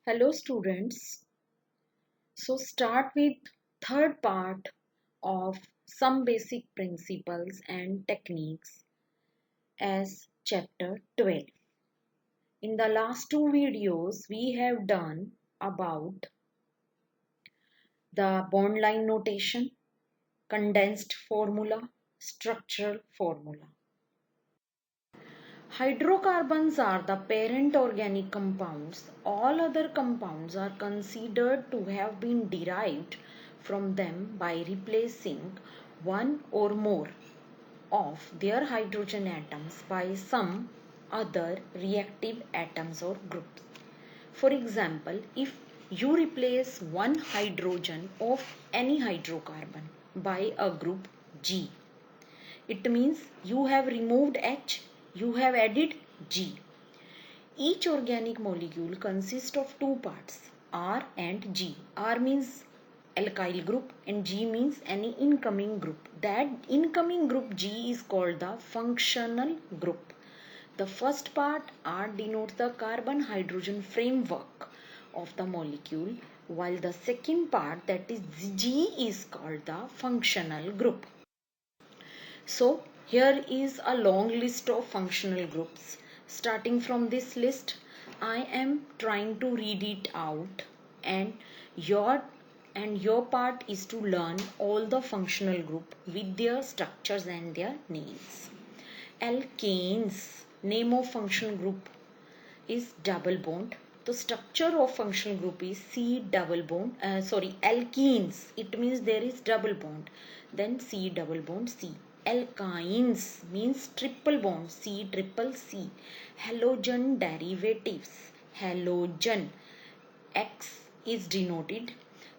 Hello students. So start with third part of some basic principles and techniques as chapter 12. In the last two videos we have done about the bond line notation, condensed formula, structural formula. Hydrocarbons are the parent organic compounds. All other compounds are considered to have been derived from them by replacing one or more of their hydrogen atoms by some other reactive atoms or groups. For example, if you replace one hydrogen of any hydrocarbon by a group G, it means you have removed H, you have added G. Each organic molecule consists of two parts, R and G. R means alkyl group and G means any incoming group. That incoming group G is called the functional group. The first part R denotes the carbon-hydrogen framework of the molecule, while the second part, that is G, is called the functional group. So here is a long list of functional groups. Starting from this list, I am trying to read it out, and your part is to learn all the functional group with their structures and their names. Alkanes, name of functional group is double bond. The structure of functional group is C double bond. Alkenes. It means there is double bond. Then C double bond C. Alkynes means triple bond. C triple C. Halogen derivatives. Halogen. X is denoted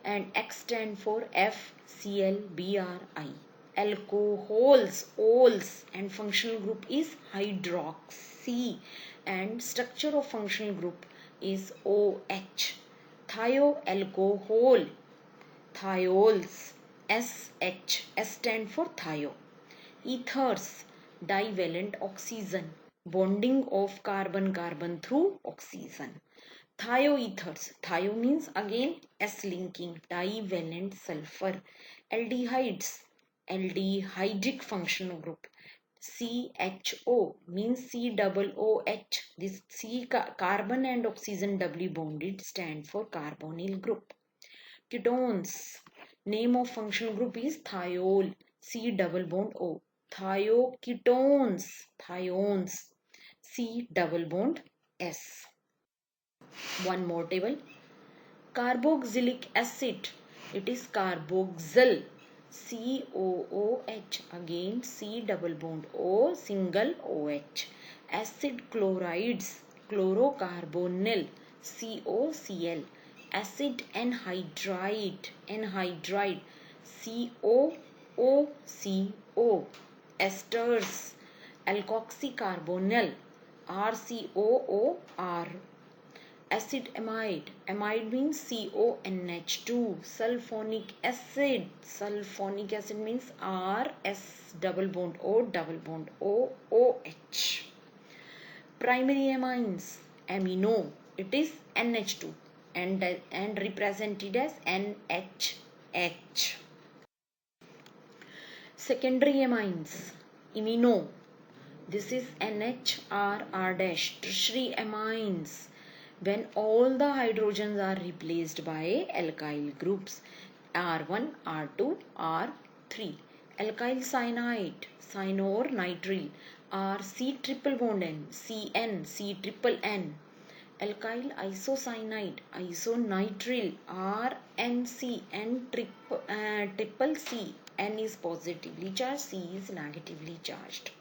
and X stand for FClBrI. Alcohols, ols, and functional group is hydroxy, and structure of functional group is OH. Thioalcohol, thiols, SH. S stand for thio. Ethers, divalent oxygen, bonding of carbon-carbon through oxygen. Thioethers, thio means again S linking, divalent sulfur. Aldehydes, aldehydic functional group. CHO means COOH. This C carbon and oxygen doubly bonded stand for carbonyl group. Ketones, name of functional group is thiol. C double bond O. Thioketones, thiones. C double bond S. One more table. Carboxylic acid, it is carboxyl. COOH, again C double bond O, single OH. Acid chlorides, chlorocarbonyl, COCl. Acid anhydride, COOCO. Esters, alkoxycarbonyl, RCOOR. Acid amide, amide means CONH2. Sulfonic acid, means RS double bond O OH. Primary amines, amino, it is NH2 and represented as NHH. Secondary amines, imino, this is NHRR-. Tertiary amines, when all the hydrogens are replaced by alkyl groups R1, R2, R3. Alkyl cyanide, cyanonitrile, RC triple bond N, CN, C triple N. Alkyl isocyanide, isonitrile, RNC, N triple C. N is positively charged, C is negatively charged.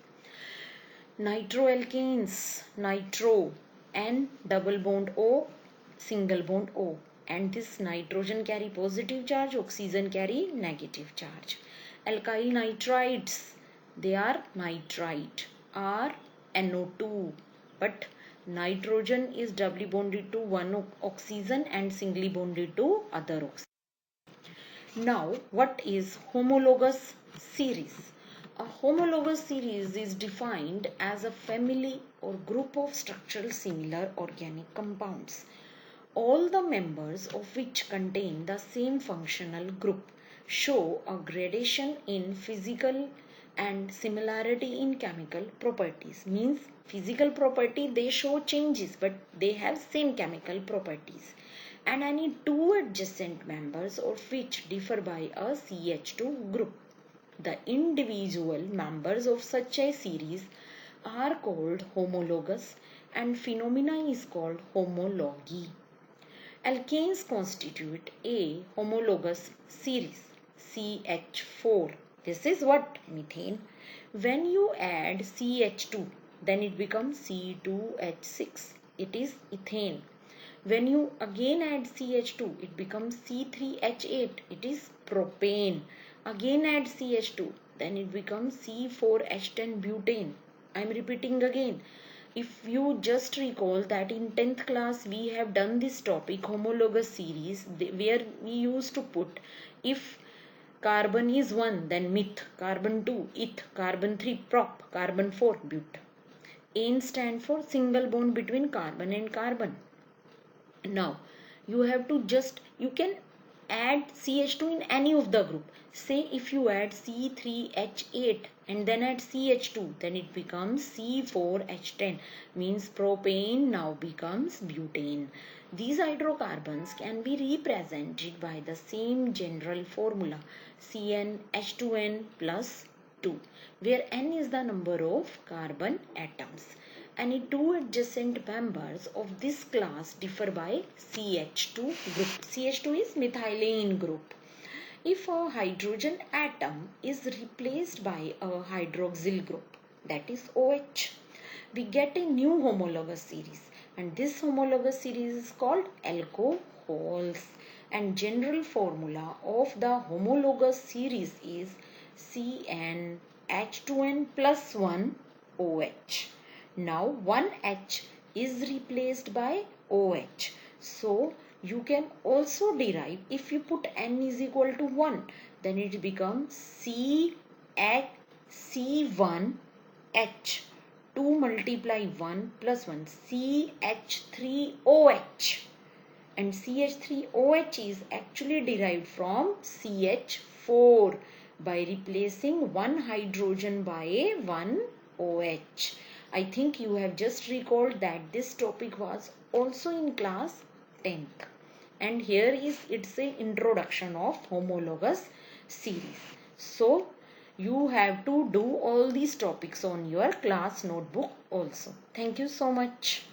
Nitroalkanes, nitro, N double bond O, single bond O, and this nitrogen carry positive charge, oxygen carry negative charge. Alkyl nitrides, they are nitrite, R NO2, but nitrogen is doubly bonded to one oxygen and singly bonded to other oxygen. Now, what is homologous series? A homologous series is defined as a family or group of structural similar organic compounds all the members of which contain the same functional group show a gradation in physical and similarity in chemical properties. Means physical property they show changes but they have same chemical properties. And any two adjacent members of which differ by a CH2 group. The individual members of such a series are called homologous and phenomena is called homology. Alkanes constitute a homologous series CH4. This is what? Methane. When you add CH2 then it becomes C2H6. It is ethane. When you again add CH2 it becomes C3H8. It is propane. Again add CH2 then it becomes C4H10 butane. I am repeating again. If you just recall that in 10th class we have done this topic homologous series where we used to put if carbon is 1 then meth, carbon 2 eth, carbon 3 prop, carbon 4 but. Ane stand for single bond between carbon and carbon. Now you have to you can add CH2 in any of the group. Say if you add C3H8 and then add CH2 then it becomes C4H10 means propane now becomes butane. These hydrocarbons can be represented by the same general formula CnH2n plus 2 where n is the number of carbon atoms. Any two adjacent members of this class differ by CH2 group. CH2 is methylene group. If a hydrogen atom is replaced by a hydroxyl group, that is OH, we get a new homologous series and this homologous series is called alcohols. And general formula of the homologous series is CnH2n plus 1 OH. Now one H is replaced by OH. So you can also derive if you put n is equal to 1 then it becomes C1H 2 multiply 1 plus 1 CH3OH and CH3OH is actually derived from CH4 by replacing one hydrogen by one OH. I think you have just recalled that this topic was also in class 10th. And here is it's a introduction of homologous series. So you have to do all these topics on your class notebook also. Thank you so much.